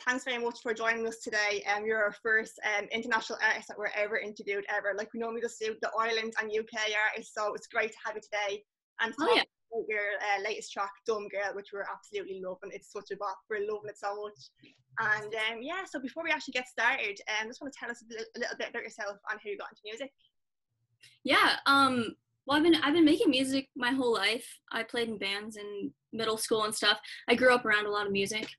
Thanks very much for joining us today. You're our first international artist that we're ever interviewed ever. Like, we normally just do the Ireland and UK artists, so it's great to have you today and talk about your latest track, Dumb Girl, which we're absolutely loving. It's such a bop. We're loving it so much. And yeah, so before we actually get started, just want to tell us a little bit about yourself and how you got into music. Yeah, well, I've been making music my whole life. I played in bands in middle school and stuff. I grew up around a lot of music.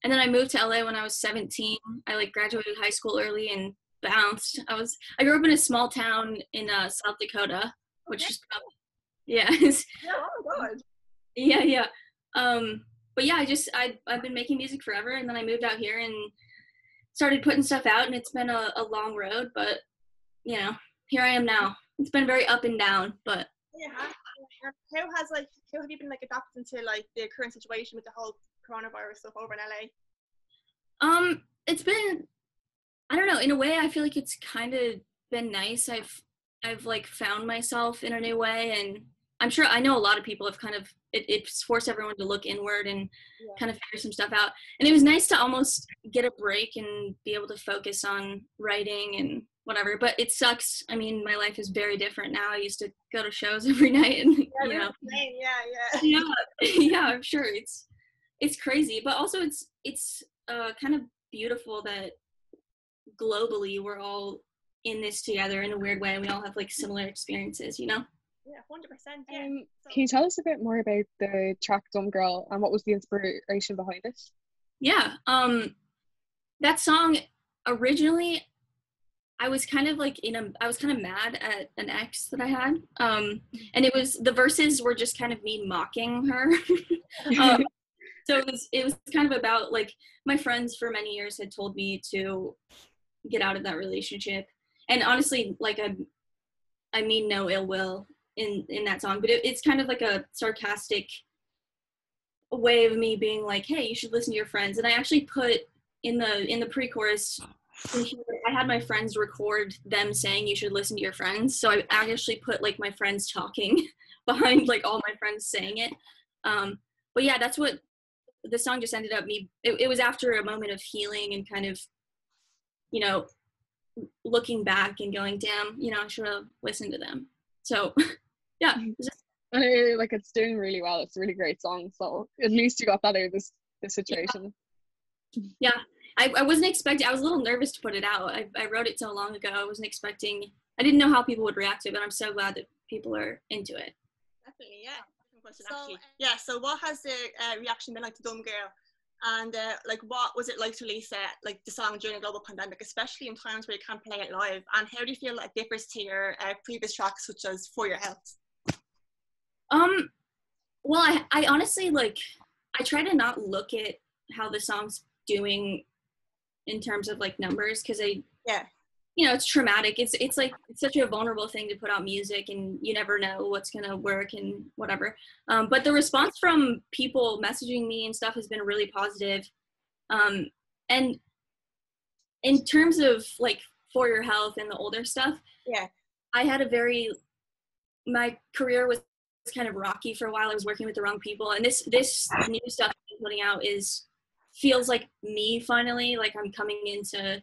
And then I moved to LA when I was 17. I graduated high school early and bounced. I grew up in a small town in South Dakota, which is probably, yeah. Oh my God. Yeah. But yeah, I've been making music forever, and then I moved out here and started putting stuff out, and it's been a long road, but you know, here I am now. It's been very up and down, but yeah. How have you been adapting to the current situation with the whole coronavirus stuff over in LA? It's been, I don't know, in a way I feel like it's kind of been nice. I've found myself in a new way, and I know a lot of people have it's forced everyone to look inward and kind of figure some stuff out. And it was nice to almost get a break and be able to focus on writing and whatever, but it sucks. I mean, my life is very different now. I used to go to shows every night and yeah, I'm sure it's crazy, but also it's kind of beautiful that globally we're all in this together in a weird way, and we all have similar experiences, you know? Yeah, 100%. Yeah. Can you tell us a bit more about the track Dumb Girl and what was the inspiration behind it? Yeah, that song, originally I was kind of mad at an ex that I had, and the verses were just kind of me mocking her. So it was kind of about my friends for many years had told me to get out of that relationship, and honestly, I mean no ill will in that song, but it's kind of a sarcastic way of me being hey, you should listen to your friends. And I actually put in the pre-chorus, I had my friends record them saying you should listen to your friends, so I actually put my friends talking behind all my friends saying it. But yeah, that's what the song just ended up it was after a moment of healing and kind of, you know, looking back and going, damn, you know, I should have listened to them. So yeah. And it's doing really well. It's a really great song, so at least you got that out of this situation. Yeah. I wasn't expecting, I was a little nervous to put it out. I wrote it so long ago. I didn't know how people would react to it, but I'm so glad that people are into it. Definitely, yeah. So what has the reaction been like to Dumb Girl? And what was it like to release the song during a global pandemic, especially in times where you can't play it live? And how do you feel it differs to your previous tracks, such as For Your Health? Well, I honestly, I try to not look at how the song's doing in terms of numbers, because you know, it's traumatic. It's such a vulnerable thing to put out music, and you never know what's gonna work and whatever. But the response from people messaging me and stuff has been really positive. And in terms of For Your Health and the older stuff, I had my career was kind of rocky for a while. I was working with the wrong people, and this new stuff I'm putting out feels like me finally. I'm coming into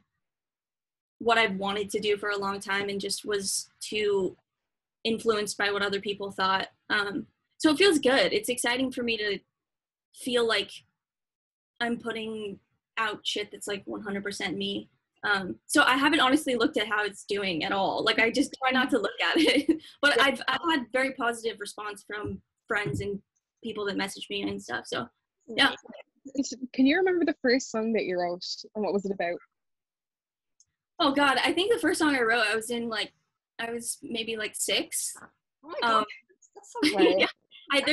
what I've wanted to do for a long time and just was too influenced by what other people thought. So it feels good. It's exciting for me to feel like I'm putting out shit that's 100% me. So I haven't honestly looked at how it's doing at all. I just try not to look at it. But I've had very positive response from friends and people that message me and stuff. So yeah. Can you remember the first song that you wrote, and what was it about? Oh God, I think the first song I wrote, I was maybe 6. Oh my God, that's so Wow. Yeah,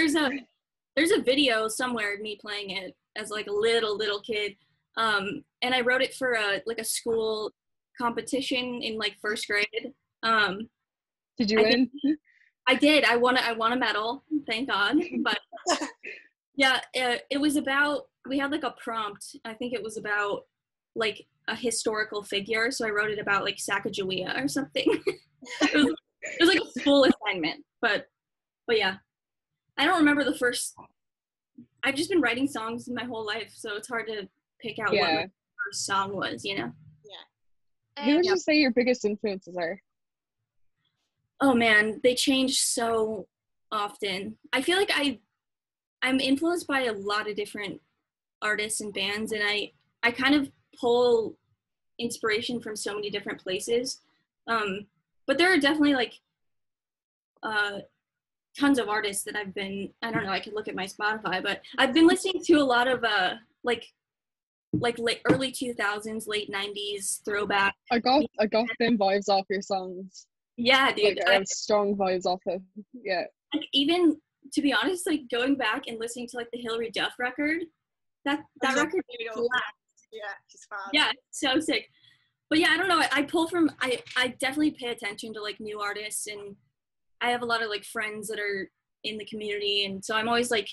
there's a video somewhere of me playing it as a little kid, and I wrote it for a school competition in first grade. Did you win? I did. I won a medal, thank God. But yeah, it was about, we had a prompt. I think it was about a historical figure, so I wrote it about Sacagawea or something. it was a school assignment, but yeah, I don't remember the first. I've just been writing songs my whole life, so it's hard to pick out what my first song was, Yeah. Who would you say your biggest influences are? Oh man, they change so often. I feel like I'm influenced by a lot of different artists and bands, and I kind of pull inspiration from so many different places. But there are definitely like tons of artists that I've been, I don't know, I could look at my Spotify, but I've been listening to a lot of like late early 2000s, late 90s throwback. I got them vibes off your songs. Yeah, dude. Like, I have strong vibes off it. Yeah. Like, even to be honest, like going back and listening to like the Hilary Duff record, that record. Yeah, she's fab. Yeah, so sick. But yeah, I don't know. I pull from. I definitely pay attention to like new artists, and I have a lot of like friends that are in the community, and so I'm always like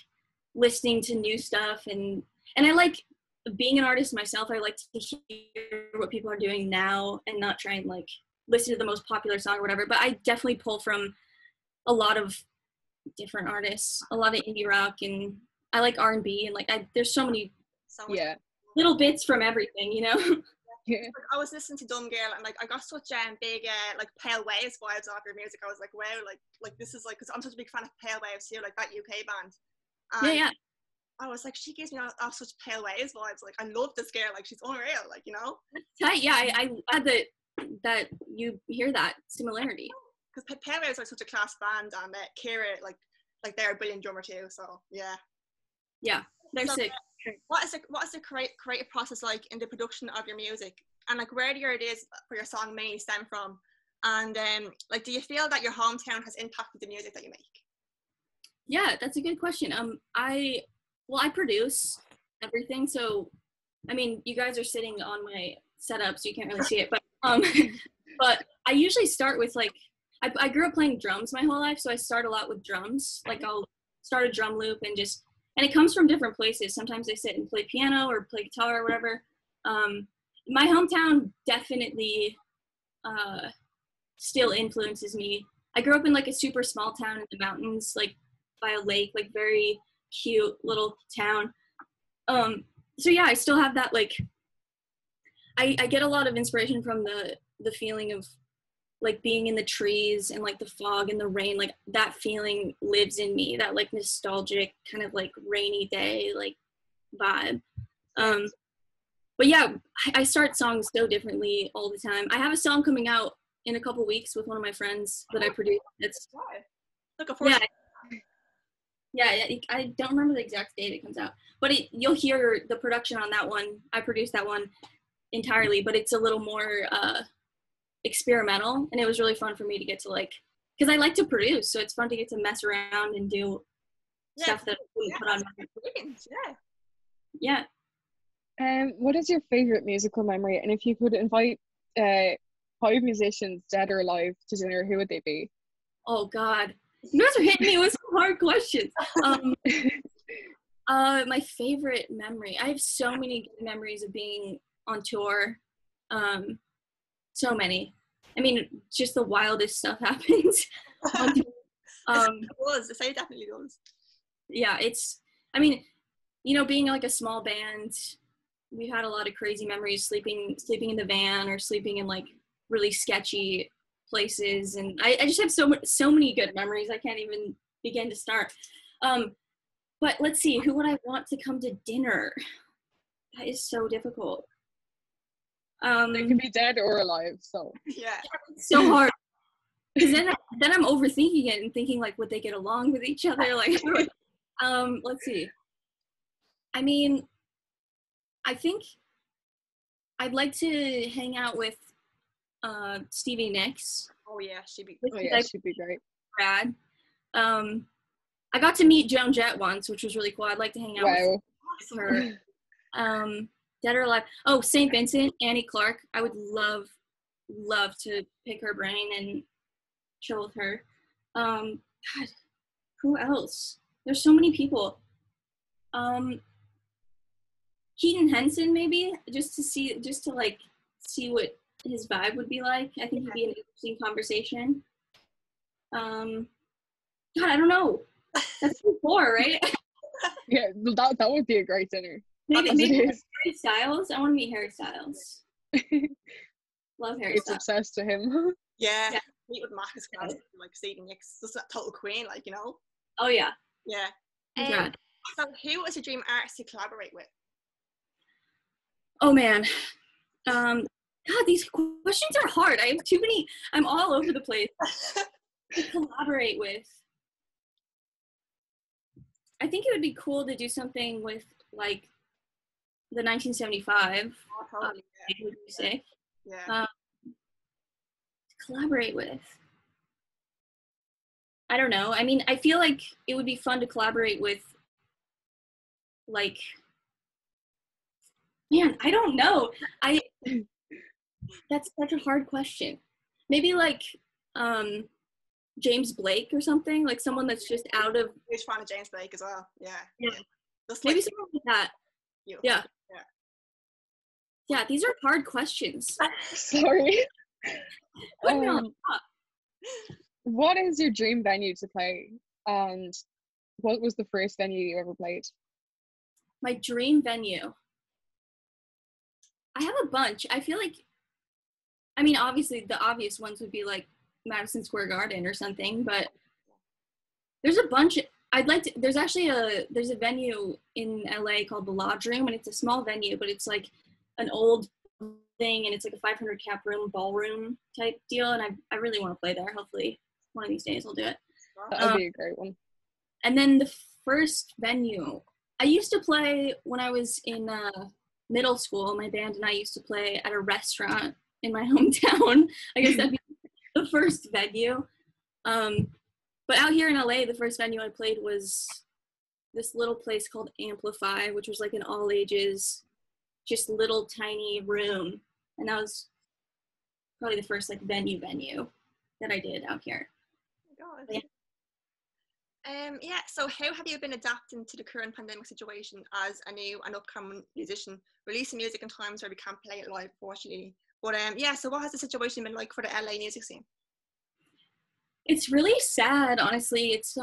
listening to new stuff, and I like being an artist myself. I like to hear what people are doing now, and not try and like listen to the most popular song or whatever. But I definitely pull from a lot of different artists, a lot of indie rock, and I like R&B, and like there's so many little bits from everything, you know. Yeah. Like, I was listening to Dumb Girl, and like I got such big like Pale Waves vibes off your music. I was like, wow, like this is like, because I'm such a big fan of Pale Waves too, like that UK band. And yeah. I was like, she gives me off such Pale Waves vibes. Like, I love this girl. Like, she's unreal. Like, you know. Tight. Yeah, I glad that you hear that similarity. Because Pale Waves are such a class band, and Kira, like they're a brilliant drummer too. So yeah. Yeah, they're sick. What is the creative process like in the production of your music, and like where do your ideas for your song mainly stem from, and like do you feel that your hometown has impacted the music that you make? Yeah, that's a good question. I produce everything, so I mean, you guys are sitting on my setup, so you can't really see it, but but I usually start with like I grew up playing drums my whole life, so I start a lot with drums. Like I'll start a drum loop and it comes from different places. Sometimes I sit and play piano or play guitar or whatever. My hometown definitely still influences me. I grew up in like a super small town in the mountains, like by a lake, like very cute little town. So yeah, I still have that, like, I get a lot of inspiration from the feeling of like being in the trees and like the fog and the rain, like that feeling lives in me, that like nostalgic kind of like rainy day like vibe. But yeah, I start songs so differently all the time. I have a song coming out in a couple weeks with one of my friends that I produced. It's yeah, I don't remember the exact date it comes out, but you'll hear the production on that one. I produced that one entirely, but it's a little more experimental, and it was really fun for me to get to, like, because I like to produce, so it's fun to get to mess around and do stuff that I wouldn't put on my what is your favorite musical memory, and if you could invite 5 musicians, dead or alive, to dinner, who would they be? Oh god, you guys are hitting me with some hard questions. My favorite memory, I have so many good memories of being on tour. So many. I mean, just the wildest stuff happens. It definitely does. Yeah, I mean, you know, being like a small band, we've had a lot of crazy memories, sleeping in the van or sleeping in like really sketchy places, and I just have so many good memories. I can't even begin to start. But let's see, who would I want to come to dinner? That is so difficult. They can be dead or alive, so yeah, it's so hard, because then I'm overthinking it and thinking like, would they get along with each other? Like, let's see. I mean, I think I'd like to hang out with Stevie Nicks. Oh yeah, she'd be great. Brad. I got to meet Joan Jett once, which was really cool. I'd like to hang out with her. Dead or alive. Oh, St. Vincent, Annie Clark. I would love to pick her brain and chill with her. God, who else? There's so many people. Keaton Henson, maybe, just to see what his vibe would be like. I think he'd be an interesting conversation. God, I don't know. That's 4, right? Yeah, that would be a great dinner. maybe Harry Styles. I want to meet Harry Styles. Love Harry It's Styles. obsessed to him. Yeah. Yeah. Meet with Marcus class, like Stevie Nicks, just a total queen, like, you know. Oh yeah. Yeah. Yeah. So who was your dream artist to collaborate with? Oh man. God, these questions are hard. I have too many. I'm all over the place to collaborate with. I think it would be cool to do something with like the 1975 Totally, music. yeah. Collaborate with. I don't know. I mean, I feel like it would be fun to collaborate with, like, man, I don't know. That's such a hard question. Maybe like James Blake or something, like someone that's just out of. Huge fan of James Blake as well. Yeah. Just Maybe like, someone like that. yeah. Yeah, these are hard questions. Sorry. No. What is your dream venue to play? And what was the first venue you ever played? My dream venue. I have a bunch. I feel like, I mean, obviously the obvious ones would be like Madison Square Garden or something, but there's a bunch. There's actually there's a venue in LA called the Lodge Room, and it's a small venue, but it's like an old thing, and it's like a 500 cap room ballroom type deal, and I really want to play there. Hopefully one of these days I'll do it. That would be a great one. And then the first venue, I used to play when I was in middle school. My band and I used to play at a restaurant in my hometown. I guess that'd be the first venue. But out here in LA, the first venue I played was this little place called Amplify, which was like an all ages, just little tiny room. And that was probably the first like venue that I did out here. Oh my God. Yeah, so how have you been adapting to the current pandemic situation as a new and upcoming musician, releasing music in times where we can't play it live, fortunately? But yeah, so what has the situation been like for the LA music scene? It's really sad, honestly. It's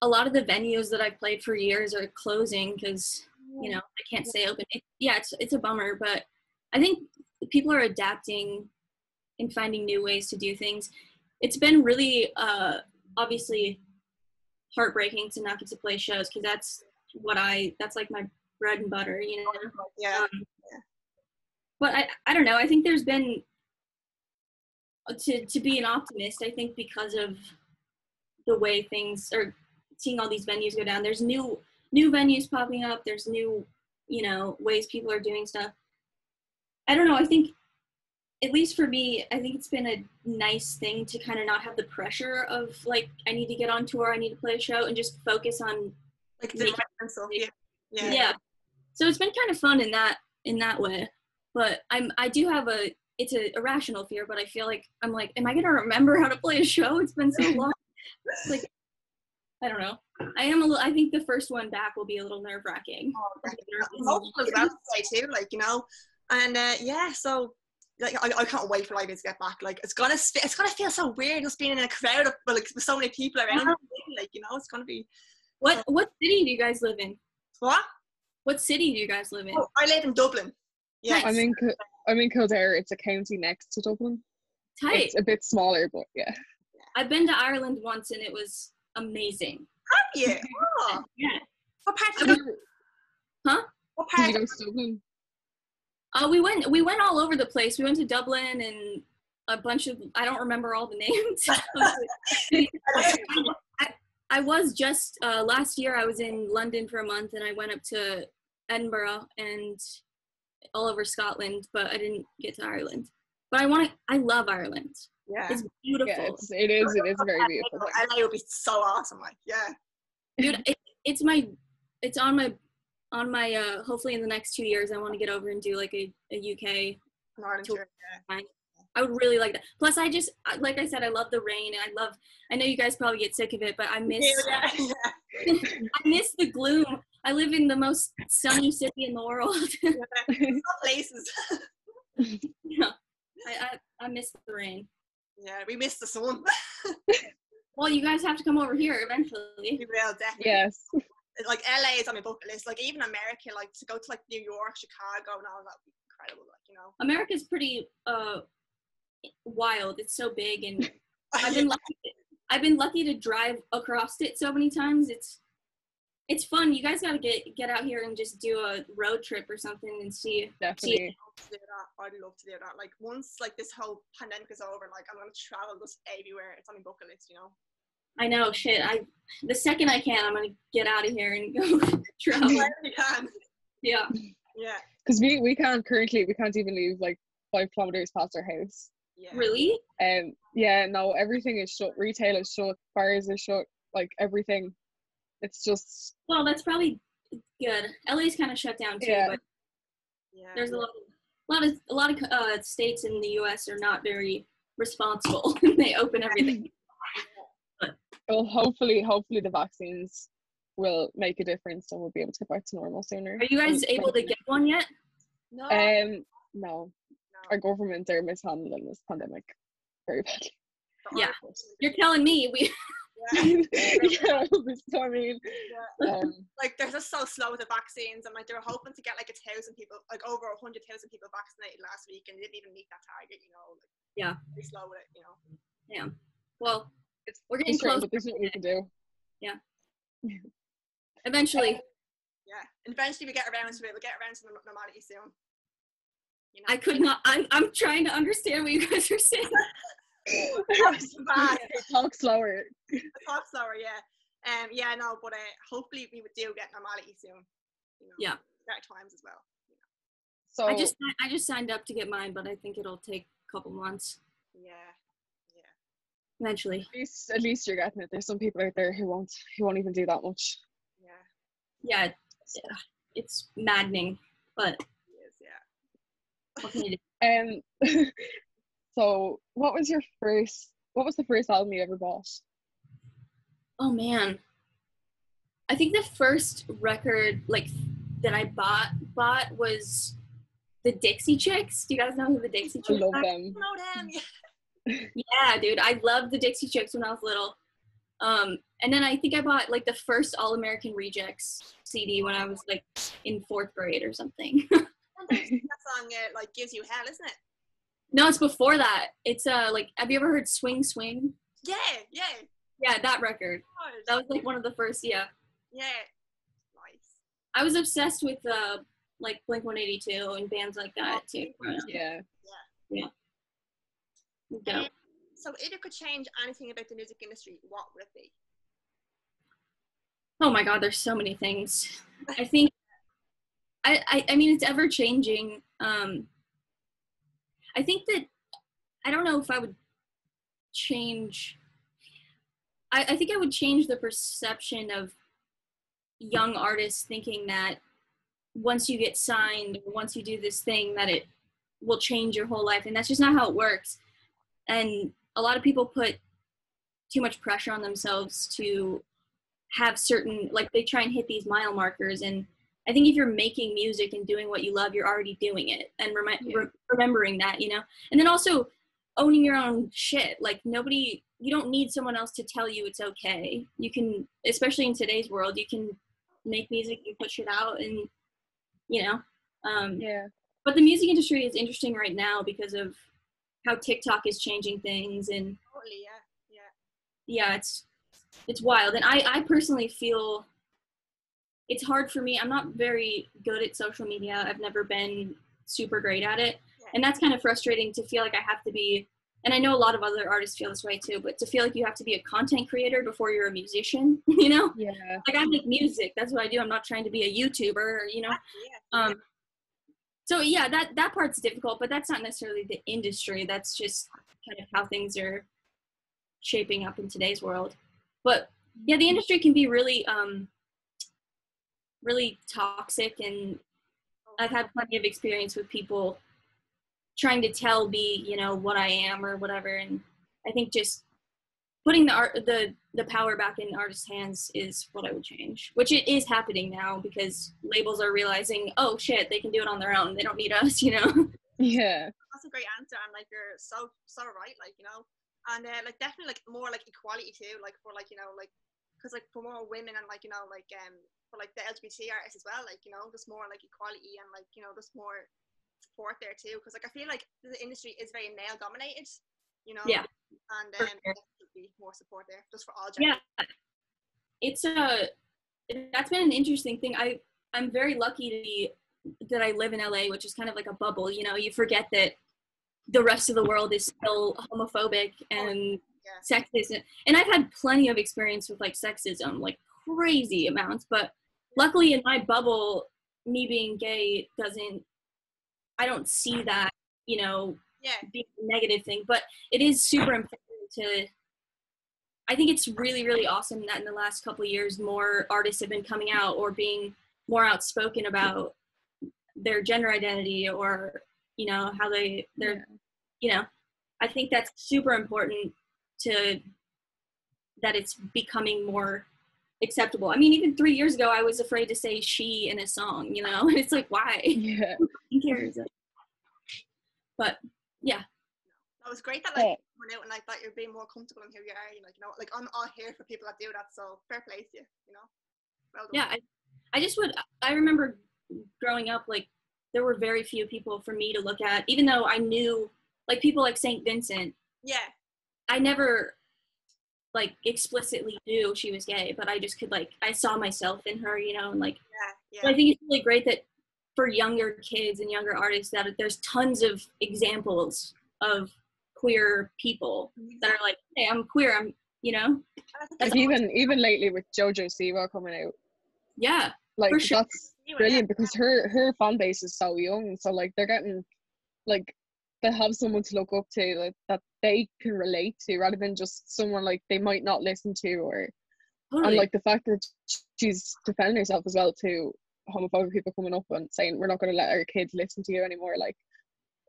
a lot of the venues that I've played for years are closing because, you know, I can't stay open. It's a bummer, but I think people are adapting and finding new ways to do things. It's been really obviously heartbreaking to not get to play shows because that's like my bread and butter, you know. Yeah. But I don't know. I think there's been to be an optimist. I think because of the way things are, seeing all these venues go down. There's new venues popping up. There's new, you know, ways people are doing stuff. I don't know. I think, at least for me, I think it's been a nice thing to kind of not have the pressure of like, I need to get on tour, I need to play a show, and just focus on like the stuff. Yeah. So it's been kind of fun in that way. But I do have it's a irrational fear, but I feel like I'm like, am I gonna remember how to play a show? It's been so long. Like, I don't know. I think the first one back will be a little nerve-wracking. Hopefully as well to say too, like, you know. And yeah, so like I can't wait for live music to get back. Like it's gonna feel so weird just being in a crowd of like with so many people around. Like, you know, it's gonna be. What city do you guys live in? What city do you guys live in? Oh, I live in Dublin. Yeah. Nice. I'm in Kildare. It's a county next to Dublin. Tight. It's a bit smaller, but yeah. I've been to Ireland once and it was amazing. Have you? Oh. Yeah. What part of Dublin? Huh? What part? Did you go to Dublin? We went all over the place. We went to Dublin and a bunch of, I don't remember all the names. I was just last year I was in London for a month and I went up to Edinburgh and all over Scotland, but I didn't get to Ireland. But I love Ireland. Yeah. It's beautiful. Yeah, it is very beautiful. LA would be so awesome, like, yeah. Dude, it's on my hopefully in the next 2 years I want to get over and do like a UK tour. Yeah. I would really like that. Plus I just, like I said, I love the rain and I know you guys probably get sick of it, but I miss I miss the gloom. I live in the most sunny city in the world. Places. Yeah. I miss the rain. Yeah, we miss the sun. Well, you guys have to come over here eventually. We will, definitely. Yes. like LA is on my bucket list. Like even America, like to go to like New York, Chicago, and all that would be incredible. Like, you know, America's pretty wild. It's so big, and I've been lucky to drive across it so many times. It's fun. You guys gotta get out here and just do a road trip or something and see. Definitely. I'd love to do that. Like once like this whole pandemic is over, like I'm gonna travel just everywhere. It's on my bucket list, you know. I know, shit. The second I can, I'm gonna get out of here and go travel. You can. Yeah. Yeah. Because we can't even leave like 5 kilometers past our house. Yeah. Really? Yeah, no, everything is shut. Retail is shut. Bars is shut. Like everything. It's just. Well, that's probably good. LA's kind of shut down too, Yeah. but Yeah. there's a lot of states in the U.S. are not very responsible. They open everything. Well, hopefully the vaccines will make a difference and we'll be able to get back to normal sooner. Are you guys able to get one yet? No. No. Our government are mishandling this pandemic very badly. Yeah. You're telling me we. Yeah, so I mean, like they're just so slow with the vaccines, and like they were hoping to get like 1,000 people, like over 100,000 people vaccinated last week, and they didn't even meet that target. You know, like, yeah, very slow with it. You know. Yeah. Well, we're getting close, close. but there's nothing we can do. Yeah. Eventually. Yeah, and eventually we get around to it. We'll get around to normality soon. You know? I could not. I'm trying to understand what you guys are saying. Talk slower. Talk slower, yeah. Yeah, no, but hopefully we would do get normality soon. You know, yeah. Better times as well. You know. So I just signed up to get mine, but I think it'll take a couple months. Yeah. Eventually. At least you're getting it. There's some people out there who won't even do that much. Yeah. Yeah. It's maddening, but. It is, yeah. What can you do? So what was the first album you ever bought? Oh man. I think the first record like that I bought was the Dixie Chicks. Do you guys know who the Dixie Chicks are? I love them. Yeah, dude. I loved the Dixie Chicks when I was little. And then I think I bought like the first All American Rejects CD when I was like in 4th grade or something. That song like gives you hell, isn't it? No, it's before that. It's like, have you ever heard Swing Swing? Yeah. Yeah, that record. That was like one of the first. Yeah. Yeah. Nice. I was obsessed with like Blink-182 and bands like that too. Yeah. So if you could change anything about the music industry, what would it be? Oh my God, there's so many things. I think, I mean, it's ever changing. I think that, I don't know if I would change, I think I would change the perception of young artists thinking that once you get signed, once you do this thing, that it will change your whole life. And that's just not how it works. And a lot of people put too much pressure on themselves to have certain, like they try and hit these mile markers. And I think if you're making music and doing what you love, you're already doing it and remembering that, you know, and then also owning your own shit. Like you don't need someone else to tell you it's okay. You can, especially in today's world, you can make music and put shit out and, you know, but the music industry is interesting right now because of how TikTok is changing things and totally, yeah, it's wild. And I personally feel it's hard for me. I'm not very good at social media. I've never been super great at it. And that's kind of frustrating to feel like I have to be, and I know a lot of other artists feel this way too, but to feel like you have to be a content creator before you're a musician, you know? Yeah. Like I make music. That's what I do. I'm not trying to be a YouTuber, you know? So yeah, that part's difficult, but that's not necessarily the industry. That's just kind of how things are shaping up in today's world. But yeah, the industry can be really, really toxic, and I've had plenty of experience with people trying to tell me, you know, what I am or whatever. And I think just putting the power back in artists' hands is what I would change, which it is happening now because labels are realizing, oh shit, they can do it on their own. They don't need us, you know? Yeah. That's a great answer. And like, you're so right, like, you know, and like definitely like more like equality too, like for like, you know, like, because like for more women and like, you know, like for like the LGBT artists as well, like, you know, there's more like equality and like, you know, there's more support there too, because like I feel like the industry is very male dominated, you know. Yeah, and for sure. there should be more support there just for all genders. Yeah, it's that's been an interesting thing. I'm very lucky that I live in LA, which is kind of like a bubble, you know. You forget that the rest of the world is still homophobic and sexist, and I've had plenty of experience with like sexism, like crazy amounts, but luckily in my bubble, me being gay I don't see that, you know, being a negative thing. But it is super important I think it's really, really awesome that in the last couple of years, more artists have been coming out or being more outspoken about their gender identity, or, you know, how they're, you know, I think that's super important that it's becoming more acceptable. I mean, even 3 years ago, I was afraid to say she in a song, you know, and it's like, why? Yeah. Who cares? But yeah. That was great that like you went out and like that you're being more comfortable in who you are. Like, you know, like I'm all here for people that do that. So fair play to you, you know. Well done. Yeah, I remember growing up, like there were very few people for me to look at, even though I knew like people like St. Vincent. Yeah. I never like explicitly knew she was gay, but I just could like, I saw myself in her, you know, and like, I think it's really great that for younger kids and younger artists that there's tons of examples of queer people that are like, hey, I'm queer, I'm, you know. Like even lately with JoJo Siwa coming out. Yeah, like for sure. That's brilliant because her fan base is so young, so like they're getting like they have someone to look up to, like that they can relate to, rather than just someone like they might not listen to, or and like the fact that she's defending herself as well to homophobic people coming up and saying we're not going to let our kids listen to you anymore, like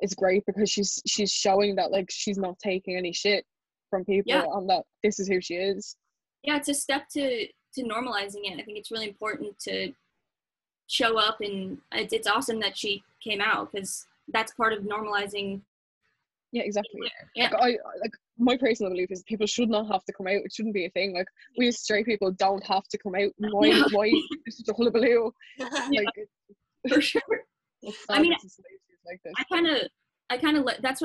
it's great because she's showing that like she's not taking any shit from people and that this is who she is. Yeah, it's a step to normalizing it. I think it's really important to show up, and it's awesome that she came out because that's part of normalizing. Yeah, exactly. Yeah. Like my personal belief is people should not have to come out. It shouldn't be a thing. Like we as straight people don't have to come out. Why is such a hullabaloo? Like for sure. I mean, like this. I kind of that's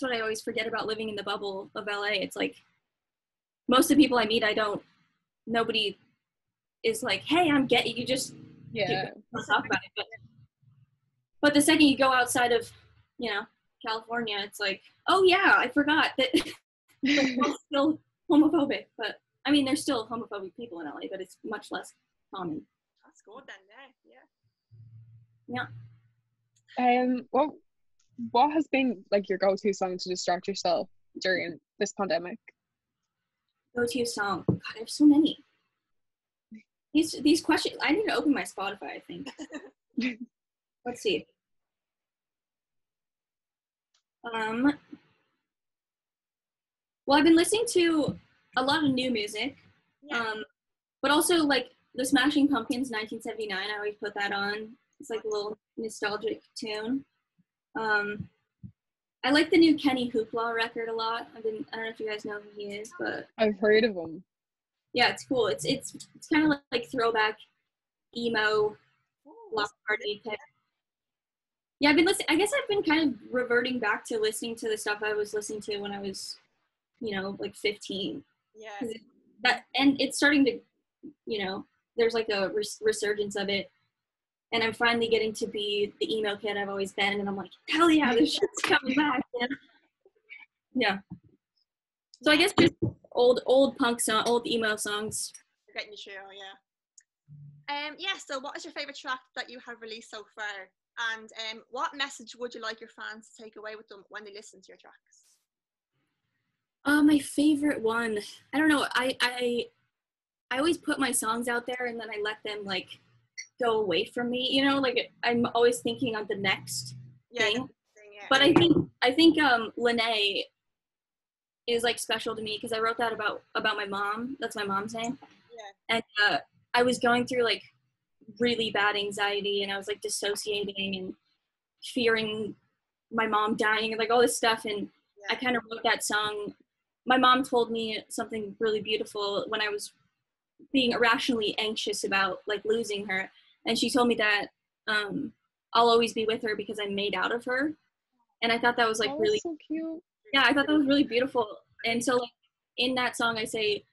what I always forget about living in the bubble of LA. It's like most of the people I meet, nobody is like, hey, I'm gay. You just talk about it. But the second you go outside of, you know, California, it's like, oh yeah, I forgot that they're still homophobic. But I mean, there's still homophobic people in LA, but it's much less common. That's good then, yeah. What has been like your go-to song to distract yourself during this pandemic? Go-to song? God, I have so many. These questions, I need to open my Spotify, I think. Let's see. Well, I've been listening to a lot of new music, but also like the Smashing Pumpkins 1979. I always put that on. It's like a little nostalgic tune. I like the new Kenny Hoopla record a lot. I don't know if you guys know who he is, but I've heard of him. Yeah, it's cool. It's kind of like throwback emo block party type. Yeah, I've been listening. I guess I've been kind of reverting back to listening to the stuff I was listening to when I was, you know, like 15. Yeah. And it's starting to, you know, there's like a resurgence of it, and I'm finally getting to be the emo kid I've always been, and I'm like, hell yeah, this shit's coming back. Yeah. So I guess just old punk song, old emo songs. Getting you through, yeah. So what is your favorite track that you have released so far? And what message would you like your fans to take away with them when they listen to your tracks? My favorite one, I don't know. I always put my songs out there and then I let them like go away from me. You know, like I'm always thinking on the next thing. But I think LAYNE is like special to me because I wrote that about my mom. That's my mom's name. Yeah. And I was going through like really bad anxiety, and I was like dissociating and fearing my mom dying and like all this stuff. And I kind of wrote that song. My mom told me something really beautiful when I was being irrationally anxious about like losing her, and she told me that I'll always be with her because I'm made out of her. And I thought that was like really so cute. Yeah, I thought that was really beautiful. And so like in that song I say,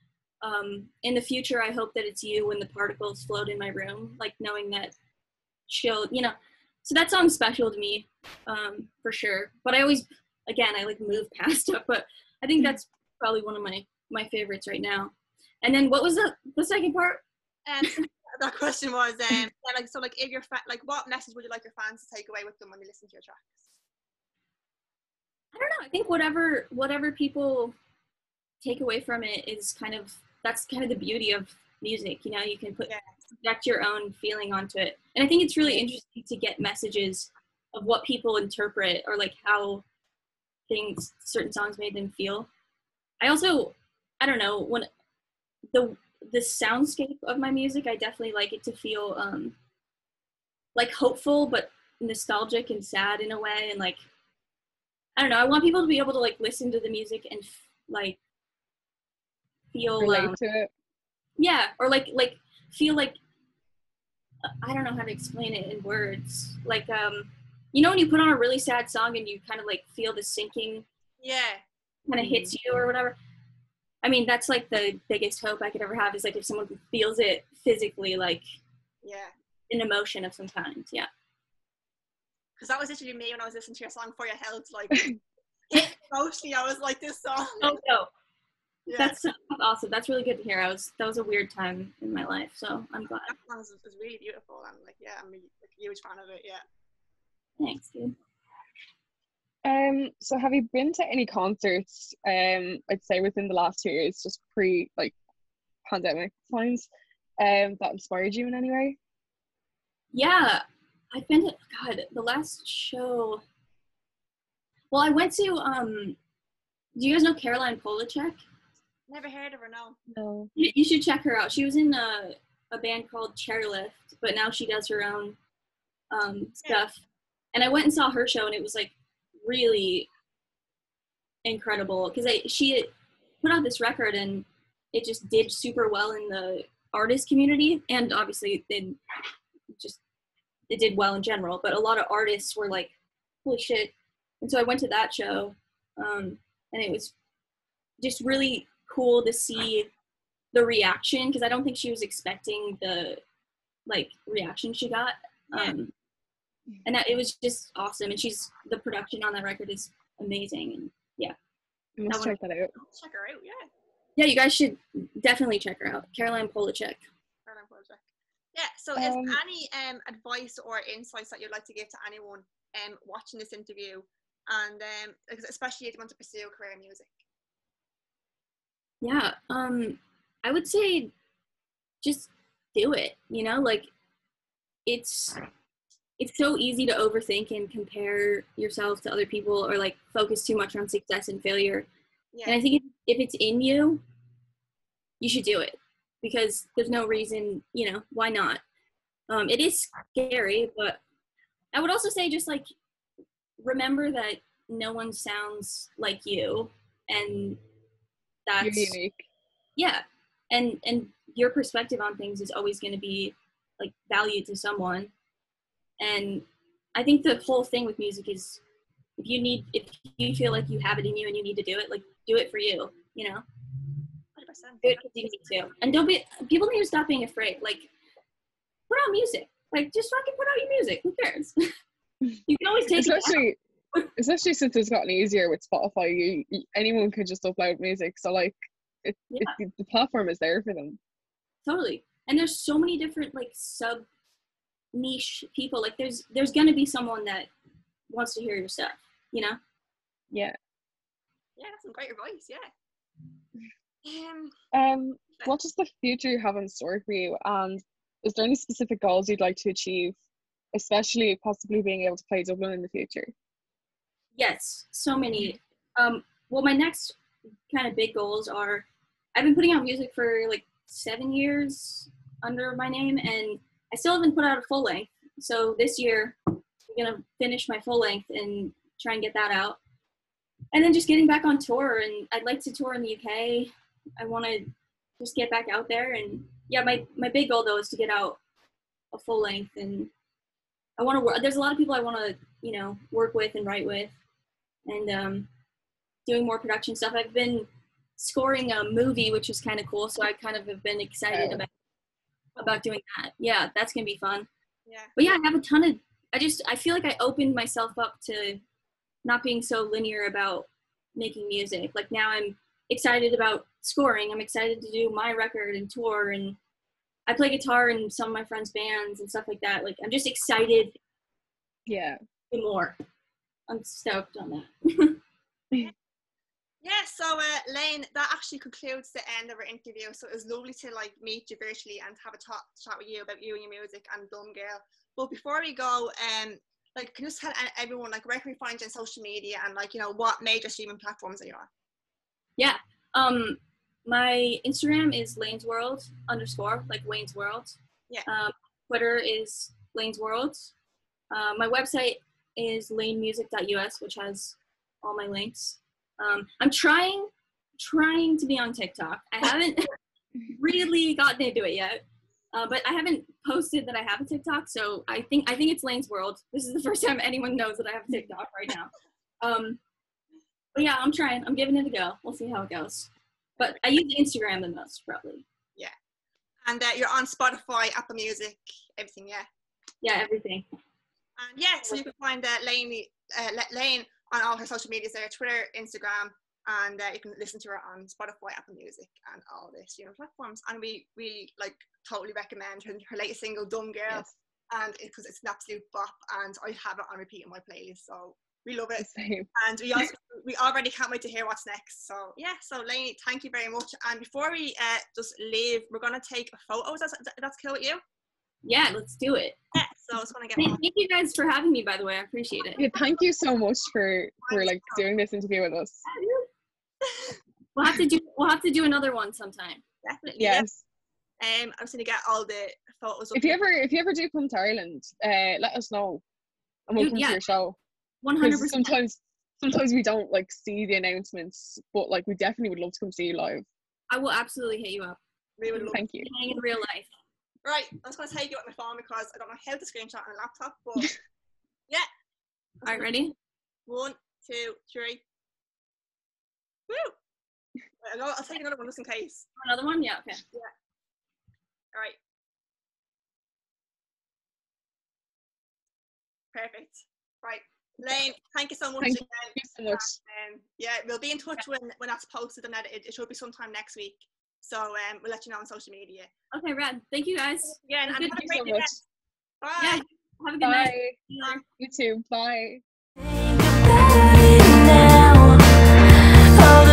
in the future I hope that it's you when the particles float in my room, like knowing that she'll, you know, so that song's special to me, for sure. But I always, again, I like move past it, but I think that's probably one of my favorites right now. And then what was the second part? That question was like, so like if you're like, what message would you like your fans to take away with them when they listen to your tracks? I don't know. I think whatever people take away from it is that's kind of the beauty of music. You know, you can project your own feeling onto it. And I think it's really interesting to get messages of what people interpret or like how certain songs made them feel. I don't know, when the soundscape of my music, I definitely like it to feel like hopeful but nostalgic and sad in a way, and like I don't know, I want people to be able to like listen to the music and like feel relate to it. Yeah, or like feel like I don't know how to explain it in words. Like you know when you put on a really sad song and you kind of like feel the sinking, kind of hits you or whatever. I mean, that's like the biggest hope I could ever have, is like if someone feels it physically, like an emotion of some kind. Yeah. Because that was literally me when I was listening to your song For Your Health, like hit emotionally. I was like, this song. Oh no. Yeah. That's awesome. That's really good to hear. That was a weird time in my life, so I'm glad. That song is really beautiful, and like I'm a huge fan of it. Yeah. Thanks, dude. So have you been to any concerts, I'd say within the last 2 years, just pre like pandemic times, that inspired you in any way? Yeah, I've been to, the last show. Well, I went to do you guys know Caroline Polachek? Never heard of her, no. No. You should check her out. She was in a band called Chairlift, but now she does her own stuff. And I went and saw her show, and it was like really incredible because she put out this record and it just did super well in the artist community, and obviously it did well in general, but a lot of artists were like, holy shit. And so I went to that show, and it was just really cool to see the reaction, because I don't think she was expecting the like reaction she got. And that it was just awesome, and the production on that record is amazing, and You must check that out. Check her out, yeah, you guys should definitely check her out. Caroline Polachek. Yeah, so is any advice or insights that you'd like to give to anyone watching this interview, and especially if you want to pursue a career in music? Yeah, I would say just do it, you know, like it's so easy to overthink and compare yourself to other people, or like focus too much on success and failure. And I think if it's in you, you should do it, because there's no reason, you know, why not? It is scary, but I would also say just like remember that no one sounds like you, and that's you're unique. Yeah, and your perspective on things is always going to be like valued to someone. And I think the whole thing with music is if you feel like you have it in you and you need to do it, like do it for you, you know. 100%. Do it because you need to, and people need to stop being afraid. Like, put out music. Like, just fucking put out your music. Who cares? You can always take especially since it's gotten easier with Spotify. Anyone could just upload music, so like the platform is there for them. Totally. And there's so many different like sub niche people. Like there's gonna be someone that wants to hear your stuff, you know. Yeah, that's some great advice. What does the future have in store for you, and is there any specific goals you'd like to achieve, especially possibly being able to play Dublin in the future? Yes, so many. Well, my next kind of big goals are, I've been putting out music for like 7 years under my name, and I still haven't put out a full length. So this year I'm gonna finish my full length and try and get that out. And then just getting back on tour, and I'd like to tour in the UK. I want to just get back out there and yeah, my big goal though is to get out a full length, and I want to work. There's a lot of people I want to, you know, work with and write with, and doing more production stuff. I've been scoring a movie, which is kind of cool. So I kind of have been excited about doing that. Yeah, that's gonna be fun. Yeah. But yeah, I have a ton of. I feel like I opened myself up to not being so linear about making music. Like now I'm excited about scoring. I'm excited to do my record and tour, and I play guitar in some of my friends' bands and stuff like that. Like I'm just excited. Yeah. To do more. I'm stoked on that. Yeah, so Layne, that actually concludes the end of our interview. So it was lovely to like meet you virtually and have a chat with you about you and your music and Dumb Girl. But before we go, like, can you just tell everyone like where can we find you on social media and like, you know, what major streaming platforms are you on? Yeah, my Instagram is Layne's World _ like Wayne's World. Yeah. Twitter is Layne's World. My website is lanemusic.us, which has all my links. I'm trying to be on TikTok. I haven't really gotten into it yet, but I haven't posted that I have a TikTok. So I think it's Layne's World. This is the first time anyone knows that I have a TikTok right now. But yeah, I'm trying. I'm giving it a go. We'll see how it goes. But I use Instagram the most, probably. Yeah. And you're on Spotify, Apple Music, everything, yeah? Yeah, everything. And yeah, so you can find Layne on all her social medias there, Twitter, Instagram, and you can listen to her on Spotify, Apple Music, and all the streaming platforms. And we like totally recommend her latest single, Dumb Girl, Yes. and because it's an absolute bop, and I have it on repeat in my playlist, so we love it. Same. And we already can't wait to hear what's next. So yeah, so Layne, thank you very much. And before we just leave, we're gonna take a photo. That's cool with you? Yeah, let's do it. Yeah, so I was gonna get Thank you guys for having me, by the way. I appreciate it. Yeah, thank you so much for like doing this interview with us. We'll have to do another one sometime. Definitely. Yes. Yeah. I was gonna get all the photos. If you ever do come to Ireland, let us know, and we'll come to your show. 100%. Sometimes we don't like see the announcements, but like we definitely would love to come see you live. I will absolutely hit you up. We would love Thank you. In real life. Right, I'm just going to take you with my phone because I don't know how to screenshot on a laptop, but yeah. All right, ready? 1, 2, 3. Woo! I'll take another one just in case. Another one? Yeah, okay. Yeah. All right. Perfect. Right. Layne, thank you so much again. Thank you so much. Yeah, we'll be in touch when that's posted and edited. It should be sometime next week. So we'll let you know on social media. Okay, rad. Thank you guys. Yeah, and have a great so day. much. Bye. Yeah, have a good night. Bye. You too. Bye. All the